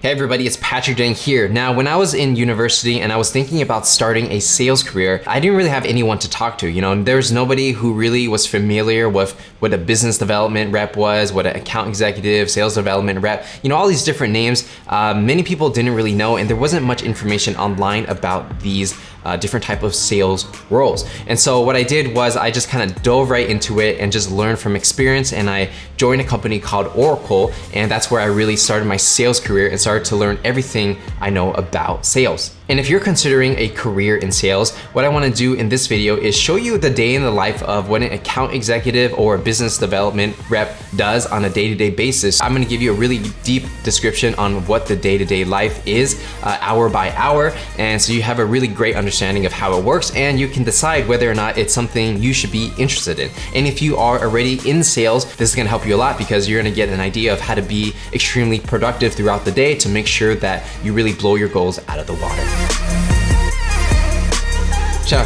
Hey everybody, it's Patrick Dang here. Now, when I was in university and I was thinking about starting a sales career, I didn't really have anyone to talk to. There's nobody who really was familiar with what a business development rep was, what an account executive, sales development rep, all these different names. Many people didn't really know, and there wasn't much information online about these different type of sales roles. And so what I did was I just kind of dove right into it and just learned from experience, and I joined a company called Oracle, and that's where I really started my sales career and started to learn everything I know about sales. And if you're considering a career in sales, what I want to do in this video is show you the day in the life of what an account executive or a business development rep does on a day-to-day basis. I'm going to give you a really deep description on what the day-to-day life is, hour by hour, and so you have a really great understanding of how it works, and you can decide whether or not it's something you should be interested in. And if you are already in sales, this is going to help you a lot because you're going to get an idea of how to be extremely productive throughout the day to make sure that you really blow your goals out of the water.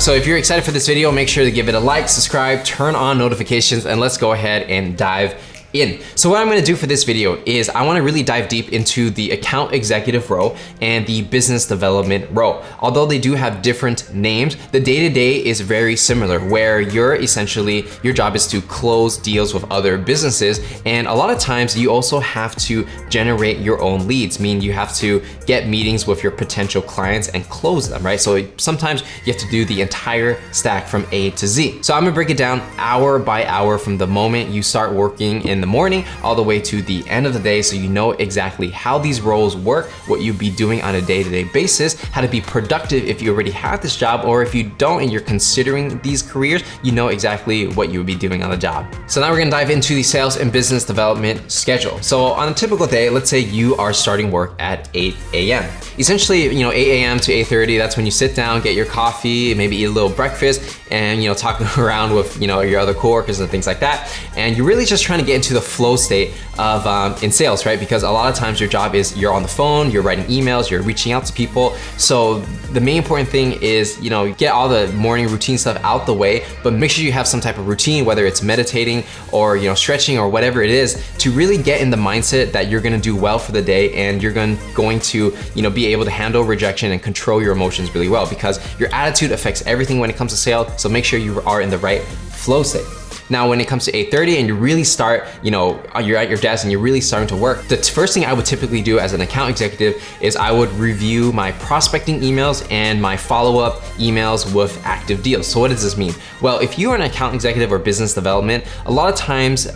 So if you're excited for this video, make sure to give it a like, subscribe, turn on notifications, and let's go ahead and dive in. So what I'm gonna do for this video is I wanna really dive deep into the account executive role and the business development role. Although they do have different names, the day-to-day is very similar, where your job is to close deals with other businesses. And a lot of times you also have to generate your own leads, meaning you have to get meetings with your potential clients and close them, right? So sometimes you have to do the entire stack from A to Z. So I'm gonna break it down hour by hour from the moment you start working in the morning all the way to the end of the day, so you know exactly how these roles work, what you'd be doing on a day-to-day basis, how to be productive if you already have this job, or if you don't and you're considering these careers, you know exactly what you would be doing on the job. So now we're gonna dive into the sales and business development schedule. So on a typical day, let's say you are starting work at 8 a.m. Essentially, 8 a.m. to 8:30, that's when you sit down, get your coffee, maybe eat a little breakfast, and talk around with your other coworkers and things like that. And you're really just trying to get into the flow state of in sales, right? Because a lot of times your job is you're on the phone, you're writing emails, you're reaching out to people. So the main important thing is get all the morning routine stuff out the way, but make sure you have some type of routine, whether it's meditating or stretching or whatever it is, to really get in the mindset that you're gonna do well for the day, and you're going to be able to handle rejection and control your emotions really well, because your attitude affects everything when it comes to sales. So make sure you are in the right flow state. Now, when it comes to 8:30 and you really start, you're at your desk and you're really starting to work, the first thing I would typically do as an account executive is I would review my prospecting emails and my follow-up emails with active deals. So what does this mean? Well, if you are an account executive or business development, a lot of times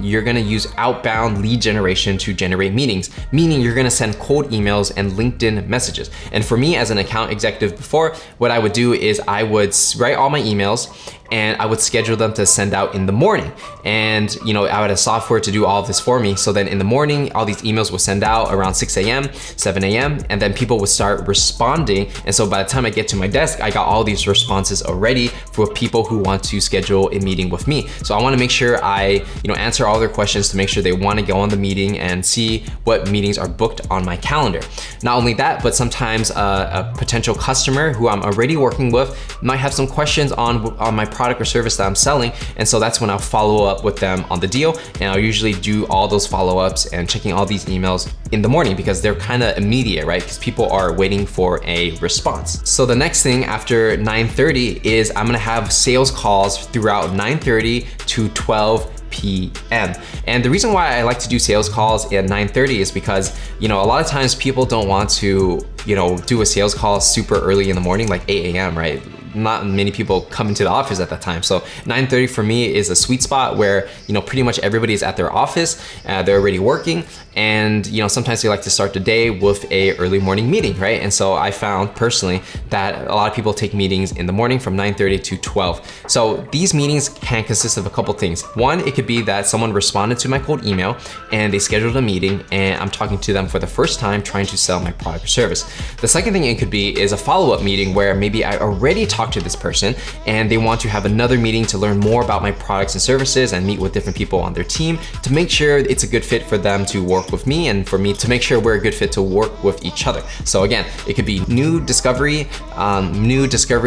you're gonna use outbound lead generation to generate meetings, meaning you're gonna send cold emails and LinkedIn messages. And for me as an account executive before, what I would do is I would write all my emails and I would schedule them to send out in the morning. And I had a software to do all of this for me. So then in the morning, all these emails would send out around 6 a.m., 7 a.m., and then people would start responding. And so by the time I get to my desk, I got all these responses already for people who want to schedule a meeting with me. So I wanna make sure I answer all their questions to make sure they wanna go on the meeting and see what meetings are booked on my calendar. Not only that, but sometimes a potential customer who I'm already working with might have some questions on my product or service that I'm selling, and so that's when I'll follow up with them on the deal, and I'll usually do all those follow-ups and checking all these emails in the morning because they're kind of immediate, right? Because people are waiting for a response. So the next thing after 9:30 is I'm gonna have sales calls throughout 9:30 to 12 p.m. And the reason why I like to do sales calls at 9:30 is because, a lot of times people don't want to, do a sales call super early in the morning, like 8 a.m., right? Not many people come into the office at that time. So 9:30 for me is a sweet spot where, pretty much everybody is at their office, they're already working, and sometimes they like to start the day with a early morning meeting, right? And so I found personally that a lot of people take meetings in the morning from 9:30 to 12. So these meetings can consist of a couple things. One, it could be that someone responded to my cold email and they scheduled a meeting and I'm talking to them for the first time trying to sell my product or service. The second thing it could be is a follow-up meeting where maybe I already talked talk to this person and they want to have another meeting to learn more about my products and services and meet with different people on their team to make sure it's a good fit for them to work with me and for me to make sure we're a good fit to work with each other. So again, it could be new discovery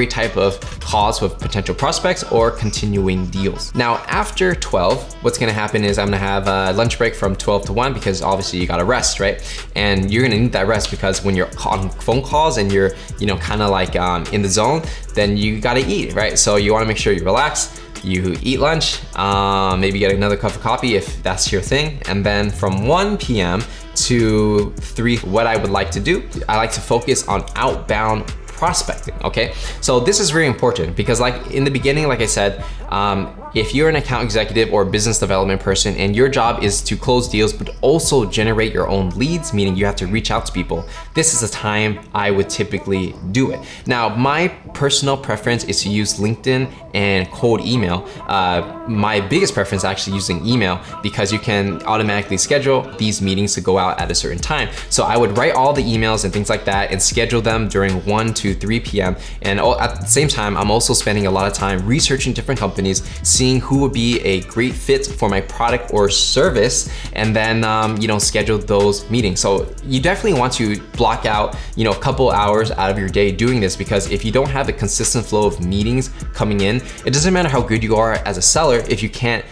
type of calls with potential prospects or continuing deals. Now, after 12, what's gonna happen is I'm gonna have a lunch break from 12 to 1 because obviously you gotta rest, right? And you're gonna need that rest because when you're on phone calls and you're, kind of like in the zone, then you gotta eat, right? So you wanna make sure you relax, you eat lunch, maybe get another cup of coffee if that's your thing. And then from 1 p.m. to 3, what I would like to do, I like to focus on outbound prospecting, okay? So this is very important because like in the beginning, like I said, if you're an account executive or business development person and your job is to close deals, but also generate your own leads, meaning you have to reach out to people, this is the time I would typically do it. Now, my personal preference is to use LinkedIn and cold email. My biggest preference is actually using email because you can automatically schedule these meetings to go out at a certain time. So I would write all the emails and things like that and schedule them during 1 to 3 p.m. And at the same time, I'm also spending a lot of time researching different companies, seeing who would be a great fit for my product or service, and then schedule those meetings. So you definitely want to block out a couple hours out of your day doing this, because if you don't have a consistent flow of meetings coming in, it doesn't matter how good you are as a seller if you can't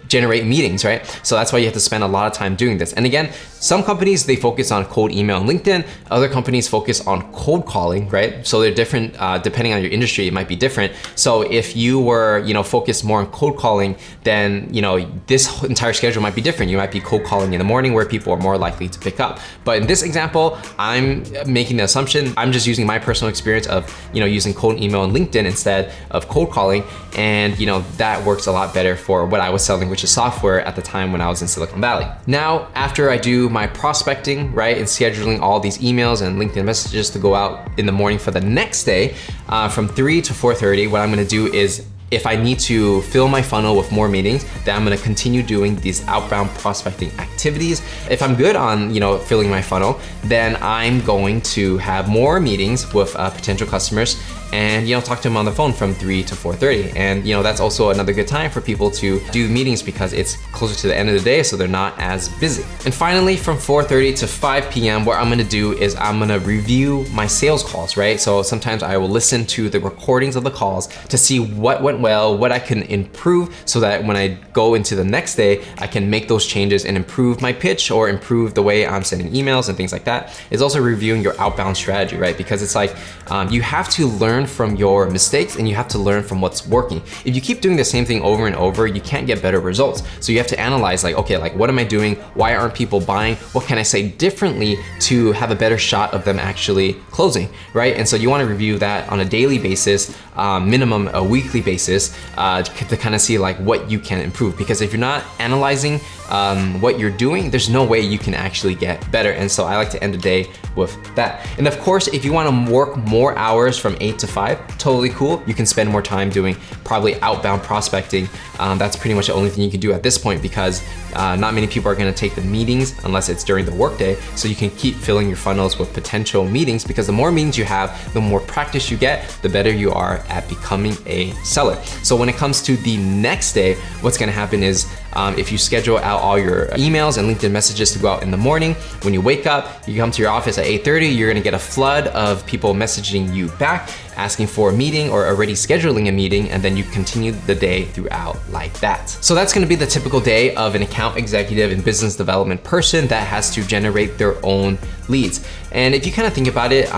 generate meetings, right? So that's why you have to spend a lot of time doing this. And again, some companies, they focus on cold email and LinkedIn. Other companies focus on cold calling, right? So they're different, depending on your industry, it might be different. So if you were, focused more on cold calling, then, this entire schedule might be different. You might be cold calling in the morning where people are more likely to pick up. But in this example, I'm making the assumption, I'm just using my personal experience of, using cold email and LinkedIn instead of cold calling. And, that works a lot better for what I was selling, which is software at the time when I was in Silicon Valley. Now, after I do my prospecting, right, and scheduling all these emails and LinkedIn messages to go out in the morning for the next day, from 3 to 4:30, what I'm gonna do is, if I need to fill my funnel with more meetings, then I'm gonna continue doing these outbound prospecting activities. If I'm good on, filling my funnel, then I'm going to have more meetings with potential customers and talk to them on the phone from 3 to 4:30. And that's also another good time for people to do meetings because it's closer to the end of the day, so they're not as busy. And finally, from 4:30 to 5 p.m., what I'm gonna do is I'm gonna review my sales calls, right? So sometimes I will listen to the recordings of the calls to see what went well, what I can improve, so that when I go into the next day, I can make those changes and improve my pitch or improve the way I'm sending emails and things like that. It's also reviewing your outbound strategy, right? Because it's like, you have to learn from your mistakes and you have to learn from what's working. If you keep doing the same thing over and over, you can't get better results. So you have to analyze okay, what am I doing? Why aren't people buying? What can I say differently to have a better shot of them actually closing, right? And so you wanna review that on a daily basis, minimum a weekly basis, to kind of see what you can improve. Because if you're not analyzing what you're doing, there's no way you can actually get better. And so I like to end the day with that. And of course, if you wanna work more hours from 8 to 5, totally cool. You can spend more time doing probably outbound prospecting. That's pretty much the only thing you can do at this point, because not many people are gonna take the meetings unless it's during the workday. So you can keep filling your funnels with potential meetings, because the more meetings you have, the more practice you get, the better you are at becoming a seller. So when it comes to the next day, what's gonna happen is, if you schedule out all your emails and LinkedIn messages to go out in the morning, when you wake up, you come to your office at 8:30, you're gonna get a flood of people messaging you back, asking for a meeting or already scheduling a meeting, and then you continue the day throughout like that. So that's gonna be the typical day of an account executive and business development person that has to generate their own leads. And if you kind of think about it,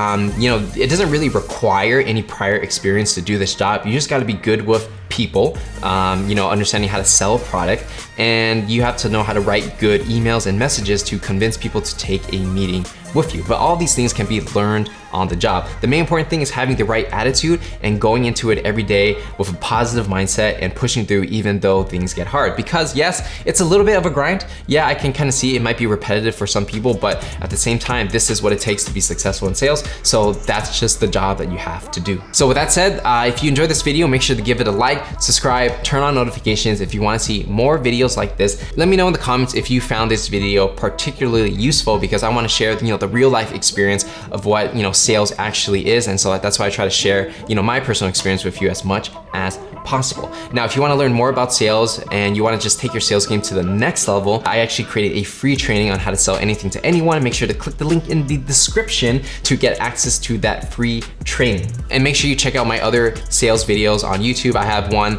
it doesn't really require any prior experience to do this job. You just gotta be good with people, understanding how to sell a product, and you have to know how to write good emails and messages to convince people to take a meeting with you. But all these things can be learned on the job. The main important thing is having the right attitude and going into it every day with a positive mindset and pushing through even though things get hard. Because yes, it's a little bit of a grind. Yeah, I can kind of see it might be repetitive for some people, but at the same time, this is what it takes to be successful in sales. So that's just the job that you have to do. So with that said, if you enjoyed this video, make sure to give it a like, subscribe, turn on notifications if you want to see more videos videos like this. Let me know in the comments if you found this video particularly useful, because I want to share, the real life experience of what, sales actually is. And so that's why I try to share, my personal experience with you as much as possible. Now, if you want to learn more about sales and you want to just take your sales game to the next level, I actually created a free training on how to sell anything to anyone. Make sure to click the link in the description to get access to that free training. And make sure you check out my other sales videos on YouTube. I have one,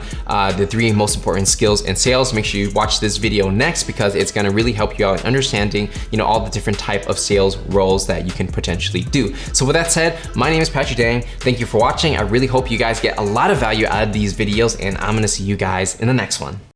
the 3 most important skills in sales. Make sure you watch this video next, because it's going to really help you out in understanding, all the different type of sales roles that you can potentially do. So with that said, my name is Patrick Dang. Thank you for watching. I really hope you guys get a lot of value out of these videos, and I'm gonna see you guys in the next one.